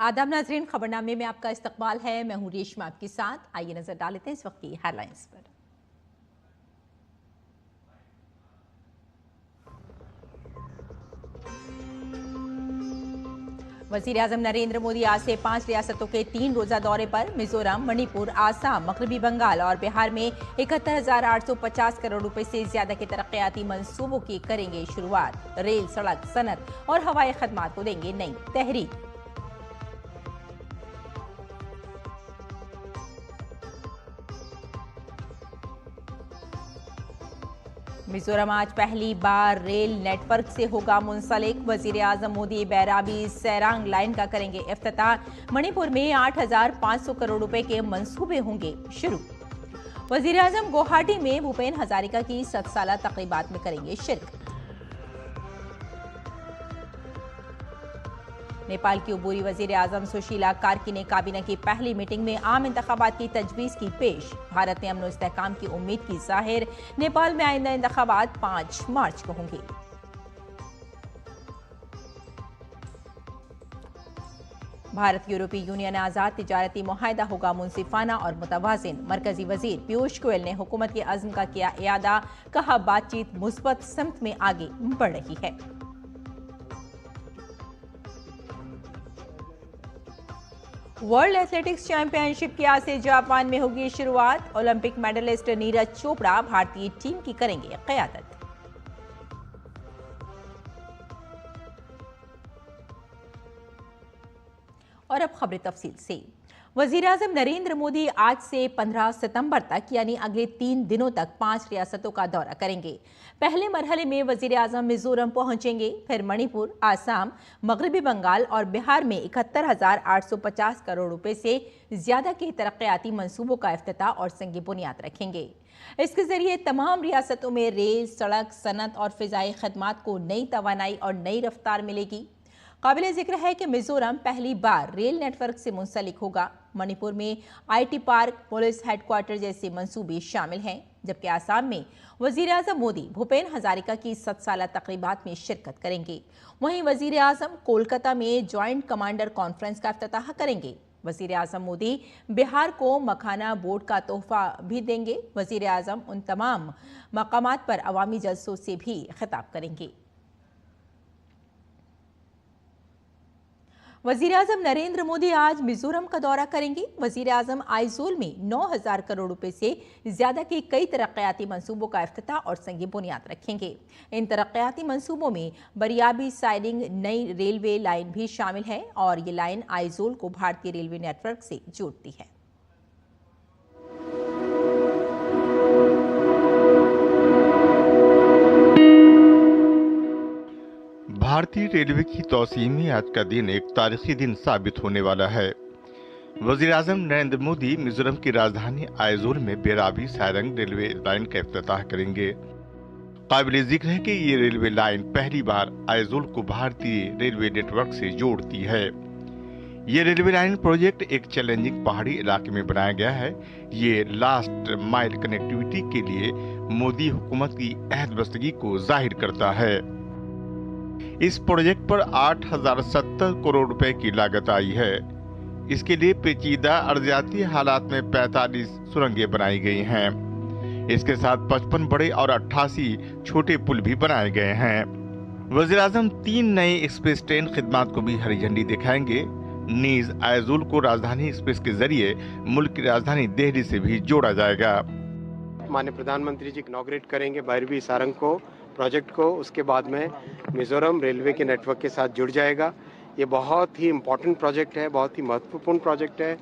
आदाब नाज़रीन, खबरनामे में आपका इस्तकबाल है। मैं हूं रेशमा आपके साथ। आइए नजर डालते हैं इस वक्त की हेडलाइंस पर। वजीर आजम नरेंद्र मोदी आज से 5 रियासतों के 3 रोजा दौरे पर। मिजोरम, मणिपुर, आसाम, मगरबी बंगाल और बिहार में 71,850 करोड़ रुपए से ज्यादा के तरक्याती मंसूबों की करेंगे शुरुआत। रेल, सड़क, सनत और हवाई खदमात को देंगे नई तहरीक। मिजोरम आज पहली बार रेल नेटवर्क से होगा मुंसलिक। वजीर आजम मोदी बैराबी सैरांग लाइन का करेंगे इफ्तिताह। मणिपुर में 8,500 करोड़ रुपए के मंसूबे होंगे शुरू। वजीर आजम गुवाहाटी में भूपेन हजारिका की 7 साला तकरीबात में करेंगे शिरकत। नेपाल की अबूरी वजीर आजम सुशीला कार्की ने काबीना की पहली मीटिंग में आम इंतखाबात की तजवीज की पेश। भारत ने अमन और इस्तेहकाम की उम्मीद की जाहिर। नेपाल में आइंदा इंतखाबात 5 मार्च को होंगे। भारत यूरोपीय यूनियन आजाद तिजारती मुआहदा होगा मुंसिफाना और मुतवाजिन। मरकजी वजीर पीयूष गोयल ने हुकूमत के अज़्म का किया इयादा। कहा बातचीत मुस्बत सिमत में आगे बढ़ रही है। वर्ल्ड एथलेटिक्स चैंपियनशिप की आज से जापान में होगी शुरुआत। ओलंपिक मेडलिस्ट नीरज चोपड़ा भारतीय टीम की करेंगे क़यादत। और अब खबरें तफसील से। वजीर आजम नरेंद्र मोदी आज से 15 सितंबर तक यानी अगले 3 दिनों तक 5 रियासतों का दौरा करेंगे। पहले मरहले में वजीर आजम मिजोरम पहुंचेंगे, फिर मणिपुर, आसाम, मगरबी बंगाल और बिहार में 71,850 करोड़ रुपए से ज्यादा के तरक्याती मंसूबों का इफ्तिताह और संग बुनियाद रखेंगे। इसके जरिए तमाम रियासतों में रेल, सड़क, सनत और फिजाई खदमात को नई तवानाई और नई रफ्तार मिलेगी। काबिल जिक्र है कि मिजोरम पहली बार रेल नेटवर्क से मुंसलिक होगा। मणिपुर में IT पार्क, पुलिस हेडक्वार्टर जैसे मंसूबे शामिल हैं, जबकि आसाम में वजीर आजम मोदी भूपेन हजारिका की 7 साला तकरीबात में शिरकत करेंगे। वहीं वजीर आजम कोलकाता में ज्वाइंट कमांडर कॉन्फ्रेंस का इफ्तिताह करेंगे। वजीर आजम मोदी बिहार को मखाना बोर्ड का तोहफा भी देंगे। वजीर आजम उन तमाम मकामात पर अवामी जलसों से भी खिताब करेंगे। वजीर आजम नरेंद्र मोदी आज मिजोरम का दौरा करेंगे। वजीर आजम आइजोल में 9,000 करोड़ रुपए से ज्यादा के कई तरक्याती मंसूबों का इफ्तिताह और संग बुनियाद रखेंगे। इन तरक्याती मंसूबों में बरियाबी साइडिंग नई रेलवे लाइन भी शामिल है और ये लाइन आइजोल को भारतीय रेलवे नेटवर्क से जोड़ती है। भारतीय रेलवे की तौसीह में आज का दिन एक तारीखी दिन साबित होने वाला है। वजीर आजम नरेंद्र मोदी मिजोरम की राजधानी आइजोल में बेराबी सारंग रेलवे लाइन का इफ्तिताह करेंगे। काबिल जिक्र है कि ये रेलवे लाइन पहली बार आइजोल को भारतीय रेलवे नेटवर्क से जोड़ती है। ये रेलवे लाइन प्रोजेक्ट एक चैलेंजिंग पहाड़ी इलाके में बनाया गया है। ये लास्ट माइल कनेक्टिविटी के लिए मोदी हुकूमत की अहदबस्तगी को जाहिर करता है। इस प्रोजेक्ट पर 8,070 करोड़ रुपए की लागत आई है। इसके लिए पेचीदा अर्जियाती हालात में 45 सुरंगें बनाई गई हैं। इसके साथ 55 बड़े और 88 छोटे पुल भी बनाए गए हैं। वज़ीर आज़म 3 नए एक्सप्रेस ट्रेन खिदमात को भी हरी झंडी दिखाएंगे। नीज आइजोल को राजधानी एक्सप्रेस के जरिए मुल्क की राजधानी दिल्ली से भी जोड़ा जाएगा। माननीय प्रधानमंत्री जी इनॉग्रेट करेंगे बैरबी सारंग को प्रोजेक्ट को। उसके बाद में मिजोरम रेलवे के नेटवर्क के साथ जुड़ जाएगा। ये बहुत ही इम्पोर्टेंट प्रोजेक्ट है, बहुत ही महत्वपूर्ण प्रोजेक्ट है,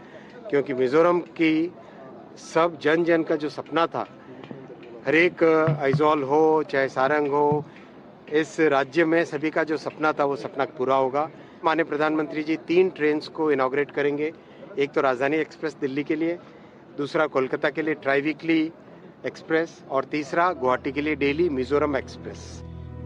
क्योंकि मिजोरम की सब जन जन का जो सपना था, हर एक आइजोल हो चाहे सारंग हो, इस राज्य में सभी का जो सपना था वो सपना पूरा होगा। माननीय प्रधानमंत्री जी 3 ट्रेन को इनॉग्रेट करेंगे। एक तो राजधानी एक्सप्रेस दिल्ली के लिए, दूसरा कोलकाता के लिए ट्राई वीकली एक्सप्रेस और तीसरा गुवाहाटी के लिए डेली मिजोरम एक्सप्रेस।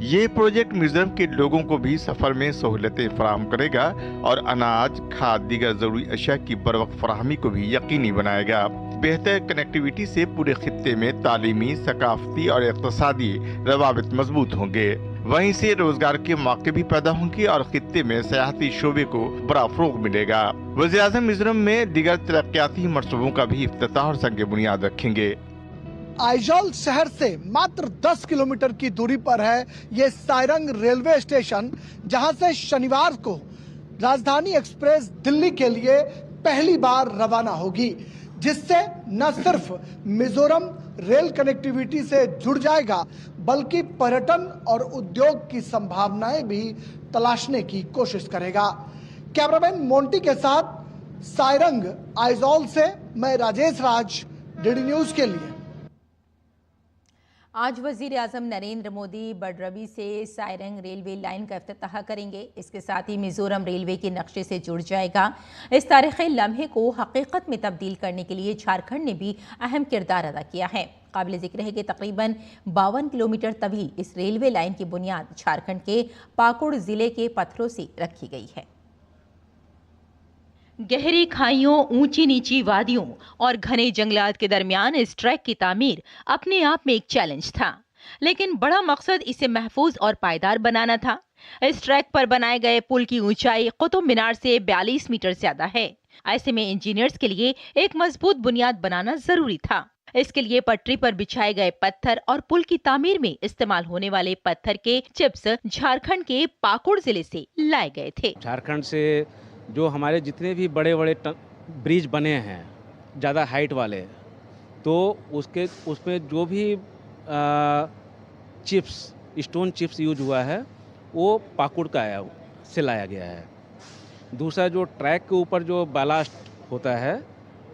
ये प्रोजेक्ट मिजोरम के लोगों को भी सफर में सहूलतें फराहम करेगा और अनाज, खाद, दीगर जरूरी अशिया की बरवक्त फराहमी को भी यकीनी बनाएगा। बेहतर कनेक्टिविटी से पूरे खित्ते में तालीमी, सकाफती और इक़्तिसादी रवाबित मजबूत होंगे। वहीं से रोजगार के मौके भी पैदा होंगे और खित्ते में सियाहती शोबे को बड़ा फरोग मिलेगा। वज़ीर-ए-आज़म मिजोरम में दीगर तरक्याती मंसूबों का भी इफ्तिताह और संग बुनियाद रखेंगे। आइजोल शहर से मात्र 10 किलोमीटर की दूरी पर है ये सारंग रेलवे स्टेशन, जहां से शनिवार को राजधानी एक्सप्रेस दिल्ली के लिए पहली बार रवाना होगी, जिससे न सिर्फ मिजोरम रेल कनेक्टिविटी से जुड़ जाएगा बल्कि पर्यटन और उद्योग की संभावनाएं भी तलाशने की कोशिश करेगा। कैमरामैन मोंटी के साथ सारंग आइजोल से मैं राजेश राज, डीडी न्यूज के लिए। आज वजीर आजम नरेंद्र मोदी बडरबी से सारंग रेलवे लाइन का इफ्तिताह करेंगे। इसके साथ ही मिजोरम रेलवे के नक्शे से जुड़ जाएगा। इस तारीखी लम्हे को हकीकत में तब्दील करने के लिए झारखंड ने भी अहम किरदार अदा किया है। काबिल जिक्र है कि तकरीबन 52 किलोमीटर तवील इस रेलवे लाइन की बुनियाद झारखंड के पाकुड़ जिले के पत्थरों से रखी गई है। गहरी खाइयों, ऊंची नीची वादियों और घने जंगलात के दरमियान इस ट्रैक की तामीर अपने आप में एक चैलेंज था, लेकिन बड़ा मकसद इसे महफूज और पायदार बनाना था। इस ट्रैक पर बनाए गए पुल की ऊंचाई कुतुब मीनार से 42 मीटर ज्यादा है। ऐसे में इंजीनियर्स के लिए एक मजबूत बुनियाद बनाना जरूरी था। इसके लिए पटरी पर बिछाए गए पत्थर और पुल की तामीर में इस्तेमाल होने वाले पत्थर के चिप्स झारखंड के पाकुड़ जिले से लाए गए थे। झारखंड से जो हमारे जितने भी बड़े बड़े ब्रिज बने हैं ज़्यादा हाइट वाले, तो उसमें जो भी चिप्स, स्टोन चिप्स यूज हुआ है वो पाकुड़ का से लाया गया है। दूसरा, जो ट्रैक के ऊपर जो बैलास्ट होता है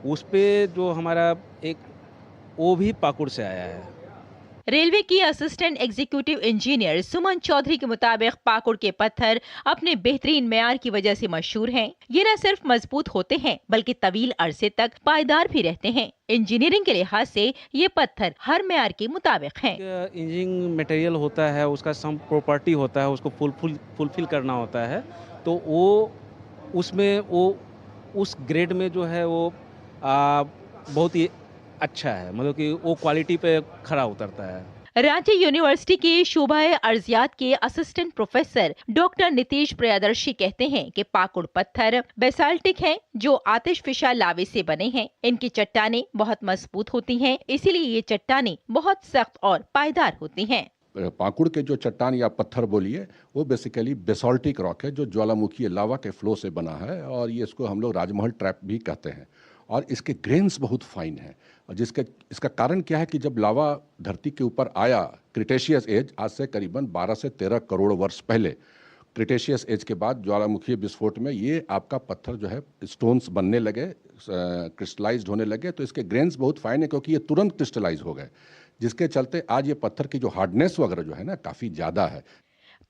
उस पे जो हमारा वो भी पाकुड़ से आया है। रेलवे की असिस्टेंट एग्जीक्यूटिव इंजीनियर सुमन चौधरी के मुताबिक पाकुड़ के पत्थर अपने बेहतरीन मेयार की वजह से मशहूर हैं। ये न सिर्फ मजबूत होते हैं बल्कि तवील अरसे तक पायदार भी रहते हैं। इंजीनियरिंग के लिहाज से ये पत्थर हर मेयार के मुताबिक हैं। इंजीनियरिंग मटेरियल होता है, उसका सम प्रॉपर्टी होता है, उसको फुलफिल करना होता है, तो वो उसमें उस ग्रेड में जो है वो बहुत ही अच्छा है, मतलब कि वो क्वालिटी पे खरा उतरता है। रांची यूनिवर्सिटी के शोबाए अर्जियात के assistant professor doctor Nitish Priyadarshi कहते हैं कि पाकुड़ पत्थर बेसाल्टिक हैं जो आतिशफिशा लावे से बने हैं। इनकी चट्टानें बहुत मजबूत होती हैं, इसीलिए ये चट्टानें बहुत सख्त और पायदार होती हैं। पाकुड़ के जो चट्टान या पत्थर बोलिए वो बेसिकली बेसाल्टिक रॉक है जो ज्वालामुखी लावा के फ्लो से बना है, और ये इसको हम लोग राजमहल ट्रैप भी कहते हैं। और इसके ग्रेन्स बहुत फाइन हैं, और इसका कारण क्या है कि जब लावा धरती के ऊपर आया क्रिटेशियस एज, आज से करीबन 12 से 13 करोड़ वर्ष पहले, क्रिटेशियस एज के बाद ज्वालामुखी विस्फोट में ये आपका पत्थर जो है स्टोन्स बनने लगे, क्रिस्टलाइज्ड होने लगे, तो इसके ग्रेन्स बहुत फाइन है क्योंकि ये तुरंत क्रिस्टलाइज हो गए, जिसके चलते आज ये पत्थर की जो हार्डनेस वगैरह जो है ना काफ़ी ज़्यादा है।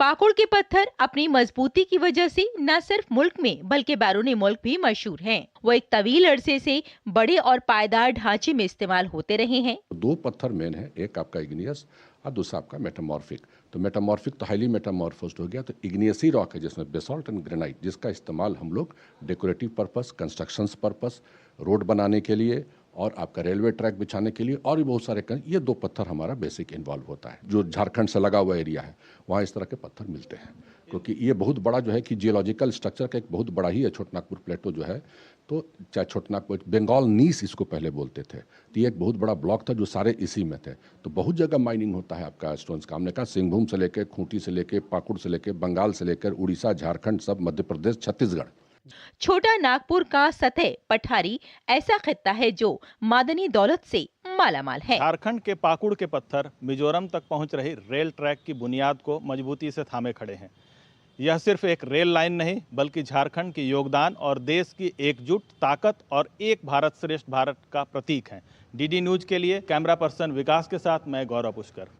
पाकुड़ के पत्थर अपनी मजबूती की वजह से न सिर्फ मुल्क में बल्कि बैरूनी मुल्क भी मशहूर हैं। वो एक तवील अरसे से बड़े और पायदार ढांचे में इस्तेमाल होते रहे हैं। दो पत्थर मेन है, एक आपका इग्नियस और दूसरा आपका मेटामॉर्फिक। तो मेटामॉर्फिक तो हाईली मेटामॉर्फोस्ड हो गया, तो इग्नियस ही रॉक है जिसमें बेसाल्ट एंड ग्रेनाइट, जिसका इस्तेमाल हम लोग decorative purpose, constructions purpose, road बनाने के लिए और आपका रेलवे ट्रैक बिछाने के लिए और भी बहुत सारे ये दो पत्थर हमारा बेसिक इन्वॉल्व होता है। जो झारखंड से लगा हुआ एरिया है वहाँ इस तरह के पत्थर मिलते हैं, क्योंकि ये बहुत बड़ा जो है कि जियोलॉजिकल स्ट्रक्चर का एक बहुत बड़ा ही है छोटनागपुर प्लेटो जो है। तो चाहे छोटनागपुर, बंगाल नीस इसको पहले बोलते थे, तो ये एक बहुत बड़ा ब्लॉक था जो सारे इसी में थे। तो बहुत जगह माइनिंग होता है आपका स्टोन्स का। हमने कहा सिंहभूम से लेकर, खूंटी से लेकर, पाकुड़ से लेकर, बंगाल से लेकर, उड़ीसा, झारखंड, सब मध्य प्रदेश, छत्तीसगढ़। छोटा नागपुर का सतह पठारी ऐसा खित्ता है जो मादनी दौलत से मालामाल है। झारखंड के पाकुड़ के पत्थर मिजोरम तक पहुंच रही रेल ट्रैक की बुनियाद को मजबूती से थामे खड़े हैं। यह सिर्फ एक रेल लाइन नहीं बल्कि झारखंड के योगदान और देश की एकजुट ताकत और एक भारत श्रेष्ठ भारत का प्रतीक है। डीडी न्यूज के लिए कैमरा पर्सन विकास के साथ मैं गौरव पुष्कर।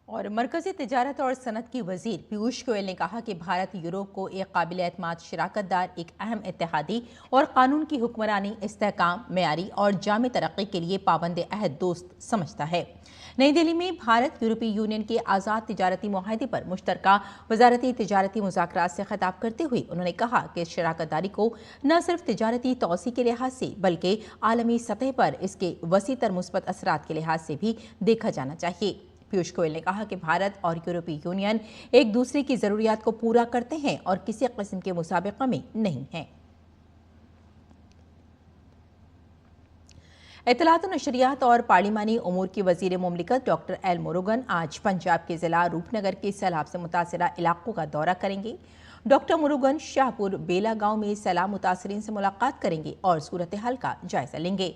और मरकजी तिजारत और सनत की वजीर पीयूष गोयल ने कहा कि भारत यूरोप को एक काबिल एतमाद शराकतदार, एक अहम इत्तेहादी और कानून की हुक्मरानी, इस्तेहकाम, मेयारी और जामे तरक्की के लिए पाबंद अहद दोस्त समझता है। नई दिल्ली में भारत यूरोपीय यूनियन के आज़ाद तिजारती मुआहदे पर मुश्तरका वजारती तिजारती मुज़ाकरात से खिताब करते हुए उन्होंने कहा कि इस शराकतदारी को न सिर्फ तिजारती तौसी के लिहाज से बल्कि आलमी सतह पर इसके वसी तर मुस्बत असरात के लिहाज से भी देखा जाना चाहिए। पीयूष गोयल ने कहा कि भारत और यूरोपीय यूनियन एक दूसरे की जरूरियात को पूरा करते हैं और किसी किस्म के मुसाबिक़े में नहीं हैं। इत्तलात नशरियात और पार्लिमानी उमूर की वजीर मुमलिकत डॉक्टर एल मुरुगन आज पंजाब के जिला रूपनगर के सैलाब से मुतासरा इलाकों का दौरा करेंगे। डॉक्टर मुरुगन शाहपुर बेला गांव में सैलाब मुतासरीन से मुलाकात करेंगे और सूरत हाल का जायजा लेंगे।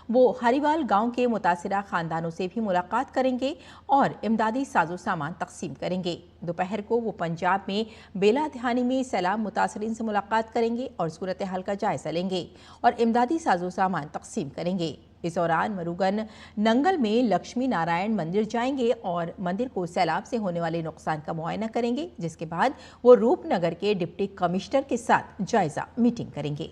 वो हरिवाल गांव के मुतासरा खानदानों से भी मुलाकात करेंगे और इमदादी साजो सामान तकसीम करेंगे। दोपहर को वो पंजाब में बेला ध्यानी में सैलाब मुतासरीन से मुलाकात करेंगे और सूरत हाल का जायजा लेंगे और इमदादी साजो सामान तकसीम करेंगे। इस दौरान मुरुगन नंगल में लक्ष्मी नारायण मंदिर जाएंगे और मंदिर को सैलाब से होने वाले नुकसान का मुआयना करेंगे, जिसके बाद वो रूपनगर के डिप्टी कमिश्नर के साथ जायजा मीटिंग करेंगे।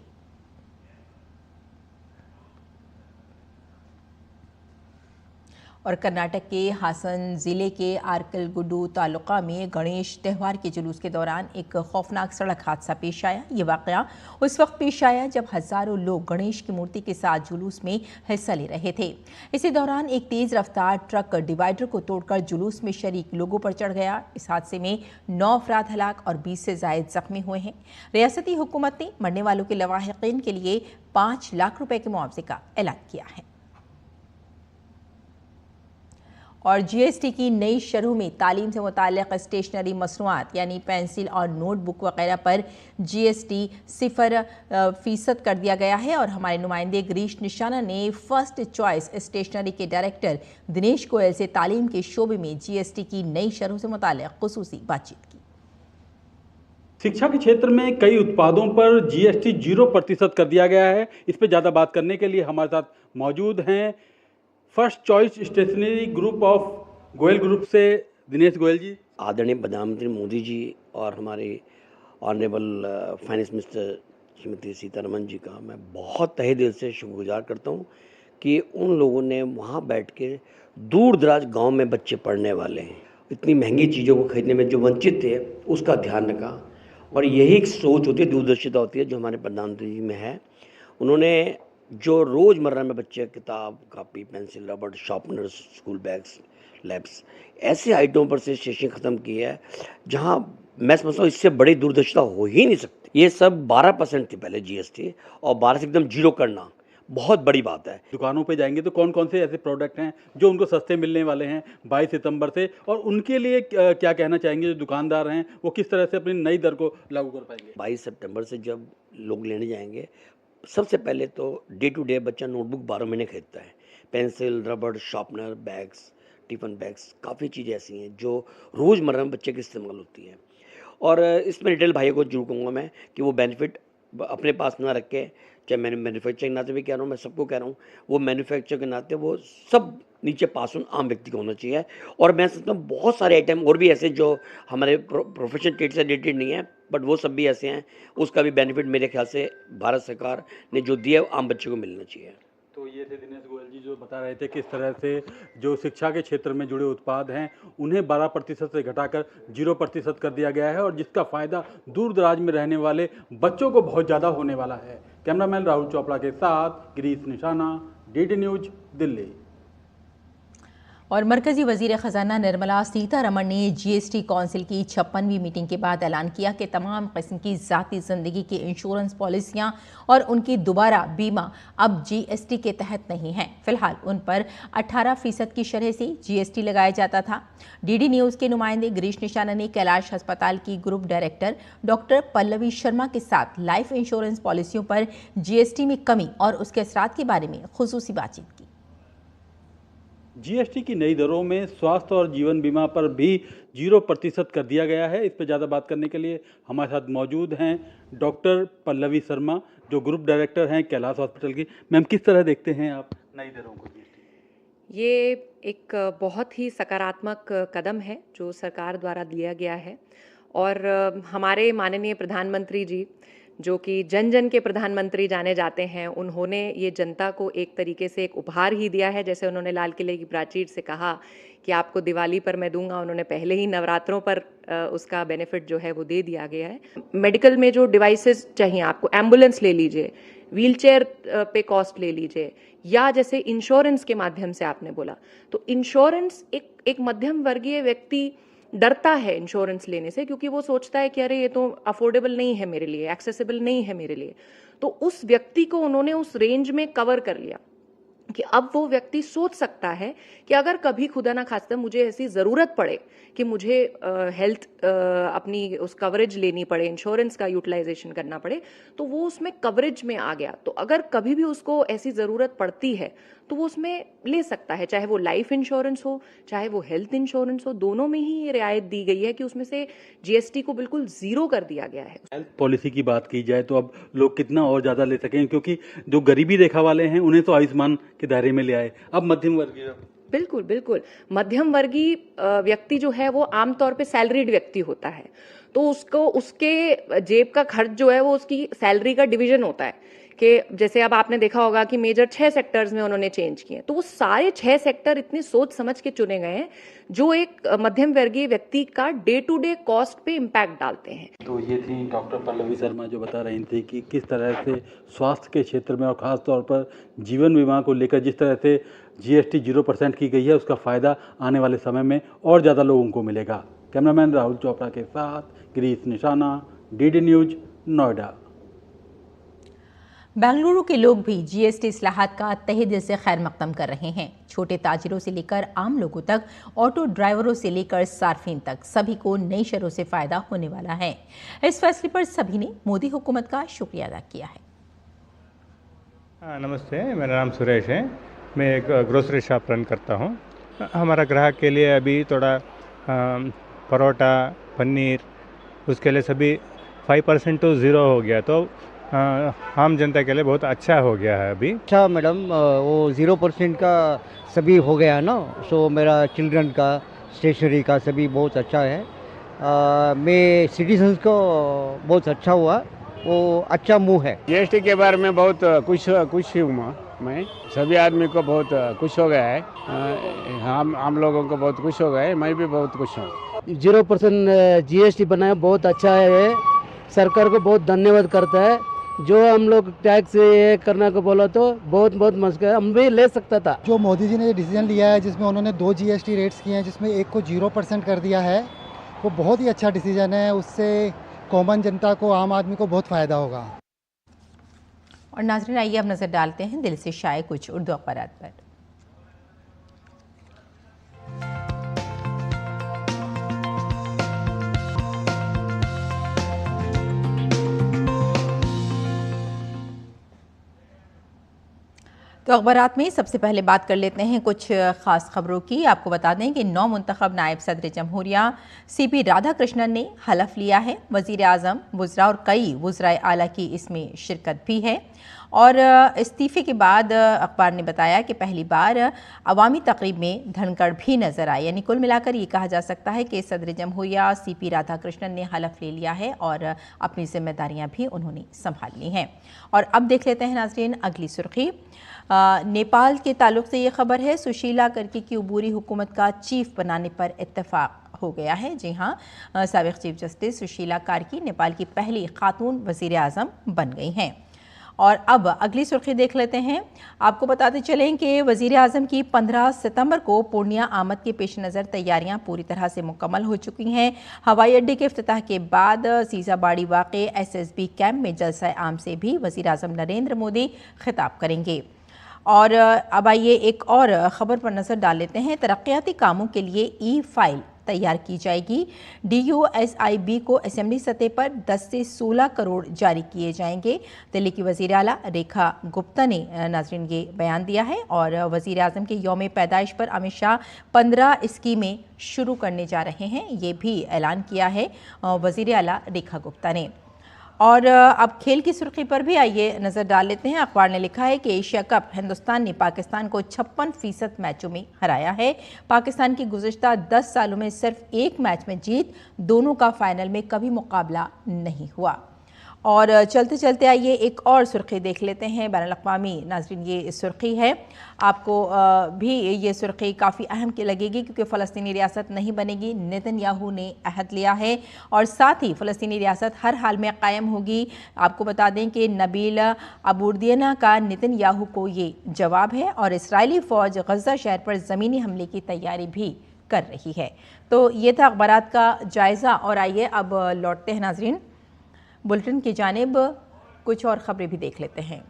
और कर्नाटक के हासन जिले के आर्कलगुडू तालुका में गणेश त्यौहार के जुलूस के दौरान एक खौफनाक सड़क हादसा पेश आया। ये वाकया उस वक्त पेश आया जब हजारों लोग गणेश की मूर्ति के साथ जुलूस में हिस्सा ले रहे थे। इसी दौरान एक तेज रफ्तार ट्रक डिवाइडर को तोड़कर जुलूस में शरीक लोगों पर चढ़ गया। इस हादसे में 9 अफराद हलाक और 20 से जायद जख्मी हुए हैं। रियासती हुकूमत ने मरने वालों के लवाहिकीन के लिए 5 लाख रुपए के मुआवजे का ऐलान किया है। और जीएसटी की नई शरह में तालीम से मुताल्लिक़ स्टेशनरी मसनूआत यानी पेंसिल और नोटबुक वगैरह पर जीएसटी 0% कर दिया गया है। और हमारे नुमाइंदे गिरीश निशाना ने फर्स्ट चॉइस स्टेशनरी के डायरेक्टर दिनेश गोयल से तालीम के शोबे में जीएसटी की नई शरह से मुताल्लिक़ खुसूसी बातचीत की। शिक्षा के क्षेत्र में कई उत्पादों पर जीएसटी 0% कर दिया गया है। इस पर ज़्यादा बात करने के लिए हमारे साथ मौजूद हैं first choice stationery group of Goyal group से दिनेश गोयल जी। आदरणीय प्रधानमंत्री मोदी जी और हमारे honourable finance minister Shrimati Sitharaman ji का मैं बहुत तहे दिल से शुक्रगुजार करता हूं कि उन लोगों ने वहां बैठ के दूर दराज गांव में बच्चे पढ़ने वाले हैं, इतनी महंगी चीज़ों को खरीदने में जो वंचित थे उसका ध्यान रखा। और यही एक सोच होती है, दूरदर्शिता होती है जो हमारे प्रधानमंत्री जी में है। उन्होंने जो रोज़मर्रा में बच्चे किताब, कापी, पेंसिल, रबड़, शार्पनर, स्कूल बैग्स, लैब्स ऐसे आइटमों पर से शेषें ख़त्म की है जहां मैं समझता हूँ इससे बड़ी दूरदर्शिता हो ही नहीं सकती। ये सब 12% थी पहले जीएसटी और 12 से एकदम 0 करना बहुत बड़ी बात है। दुकानों पे जाएंगे तो कौन कौन से ऐसे प्रोडक्ट हैं जो उनको सस्ते मिलने वाले हैं 22 सितंबर से, और उनके लिए क्या कहना चाहेंगे जो दुकानदार हैं वो किस तरह से अपनी नई दर को लागू कर पाएंगे? 22 सितंबर से जब लोग लेने जाएंगे, सबसे पहले तो डे टू डे बच्चा नोटबुक 12 महीने खरीदता है। पेंसिल, रबड़, शार्पनर, बैग्स, टिफिन बैग्स, काफ़ी चीज़ें ऐसी हैं जो रोज़मर्रा में बच्चे की इस्तेमाल होती हैं। और इसमें रिटेल भाइयों को जरूर कहूँगा मैं कि वो बेनिफिट अपने पास ना रख के, चाहे मैंने मैन्युफैक्चरिंग नाते भी कह रहा हूँ, मैं सबको कह रहा हूँ, वो मैन्युफैक्चर के नाते वो सब नीचे पास ऑन आम व्यक्ति को होना चाहिए। और मैं समझता हूँ बहुत सारे आइटम और भी ऐसे जो हमारे प्रोफेशनल ट्रेड से रिलेटेड नहीं है, बट वो सब भी ऐसे हैं, उसका भी बेनिफिट मेरे ख्याल से भारत सरकार ने जो दिया आम बच्चे को मिलना चाहिए। तो ये थे दिनेश गोयल जी जो बता रहे थे किस तरह से जो शिक्षा के क्षेत्र में जुड़े उत्पाद हैं उन्हें 12% से घटाकर 0% कर दिया गया है और जिसका फ़ायदा दूर दराज में रहने वाले बच्चों को बहुत ज़्यादा होने वाला है। कैमरामैन राहुल चोपड़ा के साथ गिरीश निशाना, डीडी न्यूज, दिल्ली। और मरकजी वजीर खजाना निर्मला सीतारमण ने जीएसटी काउंसिल की 56वीं मीटिंग के बाद ऐलान किया कि तमाम किस्म की ज़ाती ज़िंदगी की इंश्योरेंस पॉलिसियां और उनकी दोबारा बीमा अब जीएसटी के तहत नहीं है। फिलहाल उन पर 18% की शरह से जीएसटी लगाया जाता था। डीडी न्यूज़ के नुमाइंदे गिरीश निशाना ने कैलाश अस्पताल की group director doctor Pallavi Sharma के साथ लाइफ इंश्योरेंस पॉलिसियों पर जीएसटी में कमी और उसके असरात के बारे में खुसूसी बातचीत की। जीएसटी की नई दरों में स्वास्थ्य और जीवन बीमा पर भी 0% कर दिया गया है। इस पर ज़्यादा बात करने के लिए हमारे साथ मौजूद हैं डॉक्टर पल्लवी शर्मा जो ग्रुप डायरेक्टर हैं कैलाश हॉस्पिटल की। मैम, किस तरह देखते हैं आप नई दरों को? ये एक बहुत ही सकारात्मक कदम है जो सरकार द्वारा लिया गया है और हमारे माननीय प्रधानमंत्री जी जो कि जन जन के प्रधानमंत्री जाने जाते हैं, उन्होंने ये जनता को एक तरीके से एक उपहार ही दिया है। जैसे उन्होंने लाल किले की प्राचीर से कहा कि आपको दिवाली पर मैं दूंगा, उन्होंने पहले ही नवरात्रों पर उसका बेनिफिट जो है वो दे दिया गया है। मेडिकल में जो डिवाइसेस चाहिए आपको, एम्बुलेंस ले लीजिए, व्हीलचेयर पे कॉस्ट ले लीजिए, या जैसे इंश्योरेंस के माध्यम से आपने बोला, तो इंश्योरेंस एक मध्यम वर्गीय व्यक्ति डरता है इंश्योरेंस लेने से, क्योंकि वो सोचता है कि अरे ये तो अफोर्डेबल नहीं है मेरे लिए, एक्सेसिबल नहीं है मेरे लिए। तो उस व्यक्ति को उन्होंने उस रेंज में कवर कर लिया कि अब वो व्यक्ति सोच सकता है कि अगर कभी खुदा ना खास्ता मुझे ऐसी ज़रूरत पड़े कि मुझे हेल्थ अपनी उस कवरेज लेनी पड़े, इंश्योरेंस का यूटिलाइजेशन करना पड़े, तो वो उसमें कवरेज में आ गया। तो अगर कभी भी उसको ऐसी ज़रूरत पड़ती है तो वो उसमें ले सकता है, चाहे वो लाइफ इंश्योरेंस हो, चाहे वो हेल्थ इंश्योरेंस हो, दोनों में ही ये रियायत दी गई है कि उसमें से जीएसटी को बिल्कुल ज़ीरो कर दिया गया है। हेल्थ पॉलिसी की बात की जाए तो अब लोग कितना और ज़्यादा ले सकें, क्योंकि जो गरीबी रेखा वाले हैं उन्हें तो आयुष्मान के दायरे में ले आए, अब मध्यम वर्गीय। बिल्कुल बिल्कुल, मध्यम वर्गीय व्यक्ति जो है वो आमतौर पे सैलरीड व्यक्ति होता है, तो उसको उसके जेब का खर्च जो है वो उसकी सैलरी का डिवीजन होता है कि जैसे अब आपने देखा होगा कि मेजर 6 सेक्टर्स में उन्होंने चेंज किए, तो वो सारे 6 सेक्टर इतने सोच समझ के चुने गए हैं जो एक मध्यम वर्गीय व्यक्ति का डे टू डे कॉस्ट पे इम्पैक्ट डालते हैं। तो ये थी डॉक्टर पल्लवी शर्मा जो बता रही थी कि किस तरह से स्वास्थ्य के क्षेत्र में और ख़ास तौर पर जीवन बीमा को लेकर जिस तरह से जीएसटी 0% की गई है, उसका फ़ायदा आने वाले समय में और ज़्यादा लोगों को मिलेगा। कैमरामैन राहुल चोपड़ा के साथ गिरीश निशाना, डीडी न्यूज, नोएडा। बेंगलुरु के लोग भी जीएसटी इस्लाहात का तहे दिल से खैर मकदम कर रहे हैं। छोटे ताजिरों से लेकर आम लोगों तक, ऑटो ड्राइवरों से लेकर सार्फिन तक सभी को नई शरों से फायदा होने वाला है। इस फैसले पर सभी ने मोदी हुकूमत का शुक्रिया अदा किया है। नमस्ते, मेरा नाम सुरेश है। मैं एक ग्रोसरी शॉप रन करता हूँ। हमारा ग्राहक के लिए अभी थोड़ा परोठा, पनीर, उसके लिए सभी 5% तो ज़ीरो हो गया, तो आम जनता के लिए बहुत अच्छा हो गया है अभी। अच्छा मैडम, वो 0% का सभी हो गया ना, सो मेरा चिल्ड्रन का, स्टेशनरी का सभी बहुत अच्छा है। मैं सिटीजन्स को बहुत अच्छा हुआ, वो अच्छा मूव है। जीएसटी के बारे में बहुत खुश हूँ मैं, सभी आदमी को बहुत खुश हो गया है, हम लोगों को बहुत खुश हो गए, मैं भी बहुत खुश हूँ। 0% जीएसटी बनाया बहुत अच्छा है, सरकार को बहुत धन्यवाद करता है। जो हम लोग टैक्स ये करने को बोला तो बहुत मस्त है, हम भी ले सकता था। जो मोदी जी ने ये डिसीजन लिया है जिसमें उन्होंने 2 जीएसटी रेट्स किए हैं, जिसमें एक को 0% कर दिया है, वो बहुत ही अच्छा डिसीजन है। उससे कॉमन जनता को, आम आदमी को बहुत फ़ायदा होगा। और नाज़रीन, आइए अब नज़र डालते हैं दिल से शाये कुछ उर्दू अखबारात पर। तो अखबारात में सबसे पहले बात कर लेते हैं कुछ ख़ास खबरों की। आपको बता दें कि 9 मुंतखब नायब सदर जमहूरिया सीपी राधाकृष्णन ने हलफ लिया है। वज़ीर आज़म, वुज़रा और कई वुज़राए आला की इसमें शिरकत भी है। और इस्तीफ़े के बाद अखबार ने बताया कि पहली बार अवामी तकरीब में धनखड़ भी नज़र आए। यानी कुल मिलाकर ये कहा जा सकता है कि सदर जमहूरिया सीपी राधाकृष्णन ने हलफ ले लिया है और अपनी जिम्मेदारियाँ भी उन्होंने संभाल ली हैं। और अब देख लेते हैं नाज़रीन अगली सुर्खी। नेपाल के ताल्लुक से ये खबर है, सुशीला कर्की की अबूरी हुकूमत का चीफ बनाने पर इत्तेफाक हो गया है। जी हाँ, साबिक़ चीफ जस्टिस सुशीला कार्की नेपाल की पहली खातून वज़ीर आज़म बन गई हैं। और अब अगली सुर्खी देख लेते हैं। आपको बताते चलें कि वज़ीर आज़म की 15 सितंबर को पूर्णिया आमद के पेश नज़र तैयारियां पूरी तरह से मुकम्मल हो चुकी हैं। हवाई अड्डे के इफ्तिताह के बाद सीसाबाड़ी वाक़े SSB कैंप में जलसा आम से भी वज़ीर आज़म नरेंद्र मोदी खिताब करेंगे। और अब आइए एक और ख़बर पर नज़र डाल लेते हैं। तरक्याती कामों के लिए ई-फाइल तैयार की जाएगी। DUSIB को असेंबली सतह पर 10 से 16 करोड़ जारी किए जाएंगे। दिल्ली की वज़ीर आला रेखा गुप्ता ने नाज़रीन ये बयान दिया है। और वज़ीर आज़म के यौम पैदाइश पर अमित शाह 15 स्कीमें शुरू करने जा रहे हैं, ये भी ऐलान किया है वज़ीर आला रेखा गुप्ता ने। और अब खेल की सुर्खी पर भी आइए नज़र डाल लेते हैं। अखबार ने लिखा है कि एशिया कप हिंदुस्तान ने पाकिस्तान को 56% मैचों में हराया है। पाकिस्तान की गुज़िश्ता 10 सालों में सिर्फ एक मैच में जीत, दोनों का फाइनल में कभी मुकाबला नहीं हुआ। और चलते चलते आइए एक और सुर्खी देख लेते हैं बैनुल-अक़वामी। नाज़रीन, ये सुर्खी है, आपको भी ये सुर्खी काफ़ी अहम की लगेगी क्योंकि फ़लस्तीनी रियासत नहीं बनेगी। नेतन्याहू ने अहद लिया है और साथ ही फ़लस्तीनी रियासत हर हाल में कायम होगी। आपको बता दें कि नबील अबूर्दियना का नेतन्याहू को ये जवाब है और इसराइली फ़ौज गज़ा शहर पर ज़मीनी हमले की तैयारी भी कर रही है। तो ये था अखबारात का जायज़ा और आइए अब लौटते हैं नाज़रीन बुलेटिन की जानिब, कुछ और खबरें भी देख लेते हैं।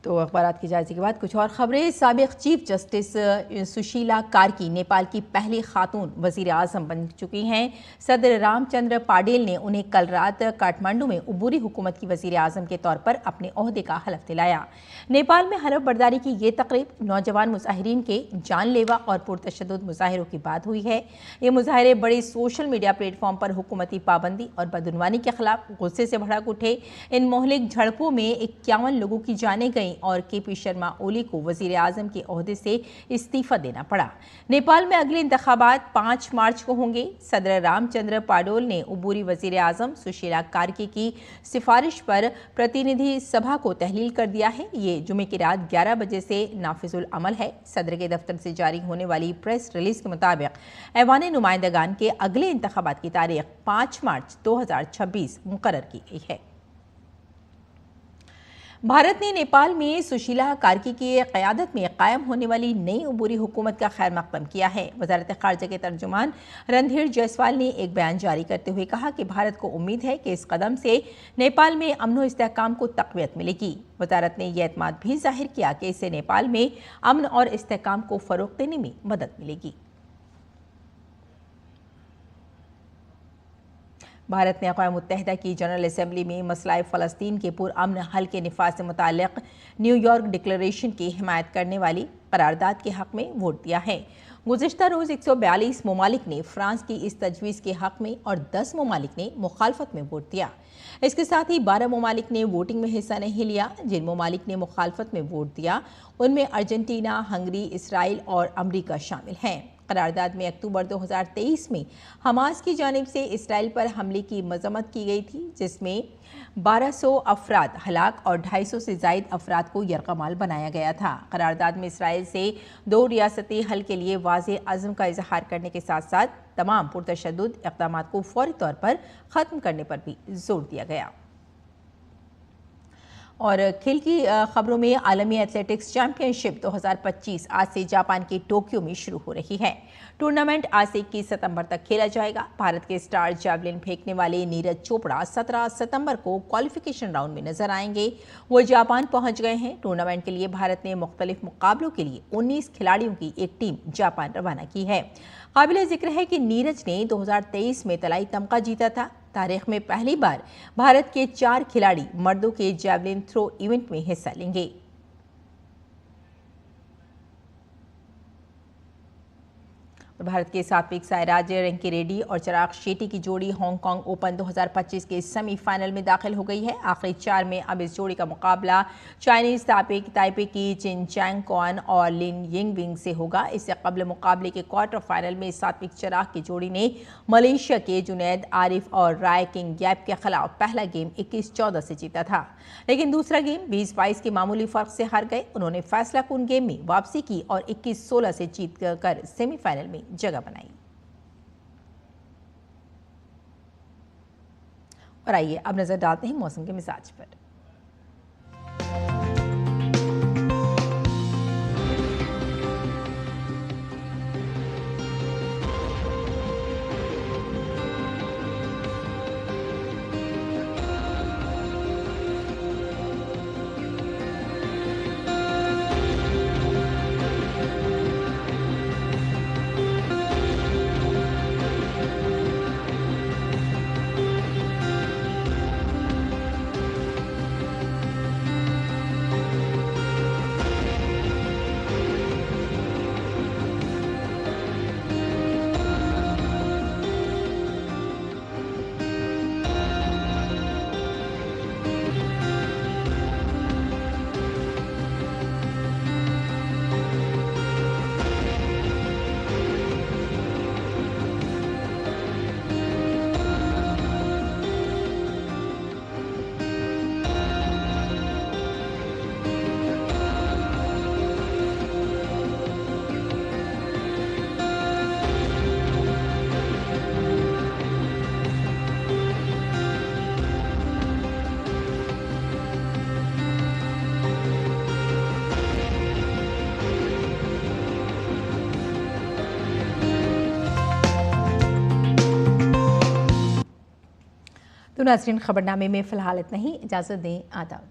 तो अखबारात की जायजे के बाद कुछ और खबरें। साबिक चीफ जस्टिस सुशीला कार्की नेपाल की पहली खातून वज़ीर आज़म बन चुकी हैं। सदर रामचंद्र पाडेल ने उन्हें कल रात काठमांडू में उबूरी हुकूमत की वज़ीर आज़म के तौर पर अपने ओहदे का हलफ दिलाया। नेपाल में हलफ बर्दारी की ये तकरीब नौजवान मुजाहिरीन के जानलेवा और पुरतशद्दुद मुजाहिरों की बात हुई है। ये मुजाहिरे बड़े सोशल मीडिया प्लेटफॉर्म पर हुकूमती पाबंदी और बदउनवानी के खिलाफ गुस्से से भड़क उठे। इन मोहलिक झड़पों में 51 लोगों की जानें गईं और केपी शर्मा ओली को वजीर आजम के ओहदे से इस्तीफा देना पड़ा। नेपाल में अगले इंतखाबात 5 मार्च को होंगे। सदर रामचंद्र पाडोल ने उबूरी वजीर आजम सुशीला कार्की की सिफारिश पर प्रतिनिधि सभा को तहलील कर दिया है। ये जुमे की रात 11 बजे से नाफिजुल अमल है। सदर के दफ्तर से जारी होने वाली प्रेस रिलीज के मुताबिक ऐवान नुमाइंदगान के अगले इंतखाबात की तारीख 5 मार्च 2026 मुकर्रर की गई है। भारत ने नेपाल में सुशीला कार्की की क़यादत में कायम होने वाली नई उबूरी हुकूमत का खैर मकदम किया है। वज़ारत ख़ारजा के तर्जुमान रणधीर जायसवाल ने एक बयान जारी करते हुए कहा कि भारत को उम्मीद है कि इस कदम से नेपाल में अमन और इस्तेहकाम को तक़वियत मिलेगी। वज़ारत ने यह एतमाद भी जाहिर किया कि इससे नेपाल में अमन और इस्तेहकाम को फ़रोग़ देने में मदद मिलेगी। भारत ने अक़वाम मुत्तहिदा की जनरल असेंबली में मसला फ़लस्तीन के पुरअमन हल के निफाज से मुताल्लिक़ न्यूयॉर्क डिक्लेरेशन की हिमायत करने वाली करारदाद के हक़ में वोट दिया है। गुज़िश्ता रोज़ 142 ममालिक ने फ्रांस की इस तजवीज़ के हक़ में और 10 ममालिक ने मुखालफत में वोट दिया। इसके साथ ही 12 ममालिक ने वोटिंग में हिस्सा नहीं लिया। जिन ममालिक ने मुखालफत में वोट दिया उनमें अर्जेंटीना, हंगरी, इसराइल और अमरीका शामिल हैं। करारदाद में अक्टूबर 2023 में हमास की जानिब से इसराइल पर हमले की मजम्मत की गई थी, जिसमें 1200 अफराद हलाक और 250 से ज़ायद अफराद को यरगमाल बनाया गया था। करारदाद में इसराइल से 2 रियासती हल के लिए वाज़े अज़्म का इजहार करने के साथ साथ तमाम पुरतशद्दुद इक़दामात को फौरी तौर पर ख़त्म करने पर भी जोर दिया गया। और खेल की खबरों में आलमी एथलेटिक्स चैंपियनशिप 2025 आज से जापान के टोक्यो में शुरू हो रही है। टूर्नामेंट आज से 21 सितंबर तक खेला जाएगा। भारत के स्टार जैवलिन फेंकने वाले नीरज चोपड़ा 17 सितंबर को क्वालिफिकेशन राउंड में नजर आएंगे। वो जापान पहुंच गए हैं। टूर्नामेंट के लिए भारत ने मुख्तलिफ मुकाबलों के लिए 19 खिलाड़ियों की एक टीम जापान रवाना की है। काबिल जिक्र है कि नीरज ने 2023 में तलाई तमगा जीता था। तारीख में पहली बार भारत के 4 खिलाड़ी मर्दों के जैवलिन थ्रो इवेंट में हिस्सा लेंगे। भारत के सात्विक साईराज रंकीरेड्डी और चिराग शेट्टी की जोड़ी हांगकांग ओपन 2025 के सेमीफाइनल में दाखिल हो गई है। आखिरी 4 में अब इस जोड़ी का मुकाबला चाइनीज ताइपे की चिन चैंग कॉन और लिन यिंगविंग से होगा। इससे कबल मुकाबले के क्वार्टर फाइनल में सात्विक चिराग की जोड़ी ने मलेशिया के जुनैद आरिफ और राय किंग गैप के खिलाफ पहला गेम 21-14 से जीता था, लेकिन दूसरा गेम 20-22 के मामूली फर्क से हार गए। उन्होंने फैसला कुन गेम में वापसी की और 21-16 से जीत कर सेमीफाइनल में जगह बनाई। और आइए अब नजर डालते हैं मौसम के मिजाज पर। नाज़रीन, खबरनामे में फ़िलहाल इतना ही। इजाज़त दें। आदाब।